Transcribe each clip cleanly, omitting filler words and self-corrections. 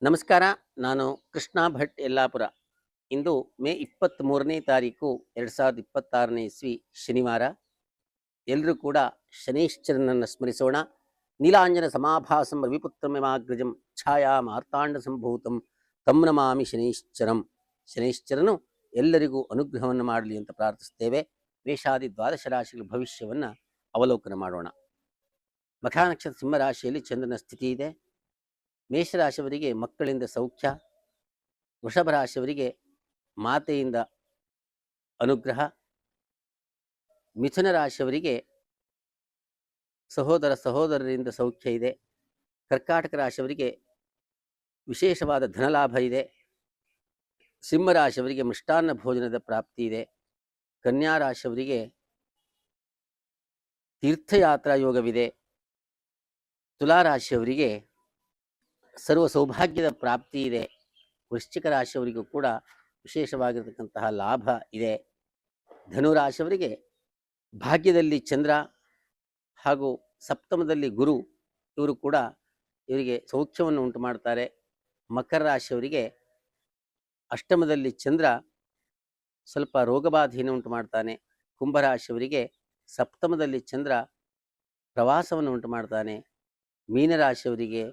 ನಮಸ್ಕಾರ. ನಾನು ಕೃಷ್ಣ ಭಟ್ ಯಲ್ಲಾಪುರ. ಇಂದು ಮೇ 23ನೇ ತಾರೀಕು 2026ನೇ ಇಸ್ವಿ ಶನಿವಾರ. ಎಲ್ಲರೂ ಕೂಡ ಶನೈಶ್ಚರನನ್ನು ಸ್ಮರಿಸೋಣ. ನೀಲಾಂಜನ ಸಮಾಭಾಸಂ ರವಿಪುತ್ರಮಿಮಾಗ್ರಜಂ ಛಾಯಾ ಮಾರ್ತಾಂಡ ಸಂಭೂತಂ ತಂ ನಮಾಮಿ ಶನೈಶ್ಚರಂ. ಶನೈಶ್ಚರನು ಎಲ್ಲರಿಗೂ ಅನುಗ್ರಹವನ್ನು ಮಾಡಲಿ ಅಂತ ಪ್ರಾರ್ಥಿಸ್ತೇವೆ. ಮೇಷಾದಿ ದ್ವಾದಶ ರಾಶಿಗಳ ಭವಿಷ್ಯವನ್ನು ಅವಲೋಕನ ಮಾಡೋಣ. ಮಖಾ ನಕ್ಷತ್ರ ಸಿಂಹರಾಶಿಯಲ್ಲಿ ಚಂದ್ರನ ಸ್ಥಿತಿ ಇದೆ. ಮೇಷರಾಶಿಯವರಿಗೆ ಮಕ್ಕಳಿಂದ ಸೌಖ್ಯ, ವೃಷಭ ರಾಶಿಯವರಿಗೆ ಮಾತೆಯಿಂದ ಅನುಗ್ರಹ, ಮಿಥುನ ರಾಶಿಯವರಿಗೆ ಸಹೋದರರಿಂದ ಸೌಖ್ಯ ಇದೆ, ಕರ್ಕಾಟಕ ರಾಶಿಯವರಿಗೆ ವಿಶೇಷವಾದ ಧನಲಾಭ ಇದೆ, ಸಿಂಹರಾಶಿಯವರಿಗೆ ಮೃಷ್ಟಾನ್ನ ಭೋಜನದ ಪ್ರಾಪ್ತಿ ಇದೆ, ಕನ್ಯಾ ರಾಶಿಯವರಿಗೆ ತೀರ್ಥಯಾತ್ರಾ ಯೋಗವಿದೆ, ತುಲಾರಾಶಿಯವರಿಗೆ ಸರ್ವ ಸೌಭಾಗ್ಯದ ಪ್ರಾಪ್ತಿ ಇದೆ, ವೃಶ್ಚಿಕ ರಾಶಿಯವರಿಗೂ ಕೂಡ ವಿಶೇಷವಾಗಿರತಕ್ಕಂತಹ ಲಾಭ ಇದೆ, ಧನುರಾಶಿಯವರಿಗೆ ಭಾಗ್ಯದಲ್ಲಿ ಚಂದ್ರ ಹಾಗೂ ಸಪ್ತಮದಲ್ಲಿ ಗುರು ಇವರು ಕೂಡ ಇವರಿಗೆ ಸೌಖ್ಯವನ್ನು ಉಂಟು ಮಾಡ್ತಾರೆ. ಮಕರ ರಾಶಿಯವರಿಗೆ ಅಷ್ಟಮದಲ್ಲಿ ಚಂದ್ರ ಸ್ವಲ್ಪ ರೋಗಬಾಧೆಯನ್ನು ಉಂಟು ಮಾಡ್ತಾನೆ. ಕುಂಭರಾಶಿಯವರಿಗೆ ಸಪ್ತಮದಲ್ಲಿ ಚಂದ್ರ ಪ್ರವಾಸವನ್ನು ಉಂಟು ಮಾಡ್ತಾನೆ. ಮೀನರಾಶಿಯವರಿಗೆ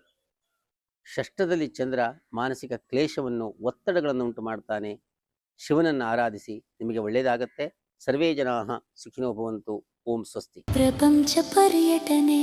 ಷಷ್ಠದಲ್ಲಿ ಚಂದ್ರ ಮಾನಸಿಕ ಕ್ಲೇಶವನ್ನು ಒತ್ತಡಗಳನ್ನು ಉಂಟು ಮಾಡ್ತಾನೆ. ಶಿವನನ್ನು ಆರಾಧಿಸಿ, ನಿಮಗೆ ಒಳ್ಳೆಯದಾಗತ್ತೆ. ಸರ್ವೇ ಜನಾಃ ಸುಖಿನೋ ಭವಂತು. ಓಂ ಸ್ವಸ್ತಿ. ಪ್ರಪಂಚ ಪರ್ಯಟನೆ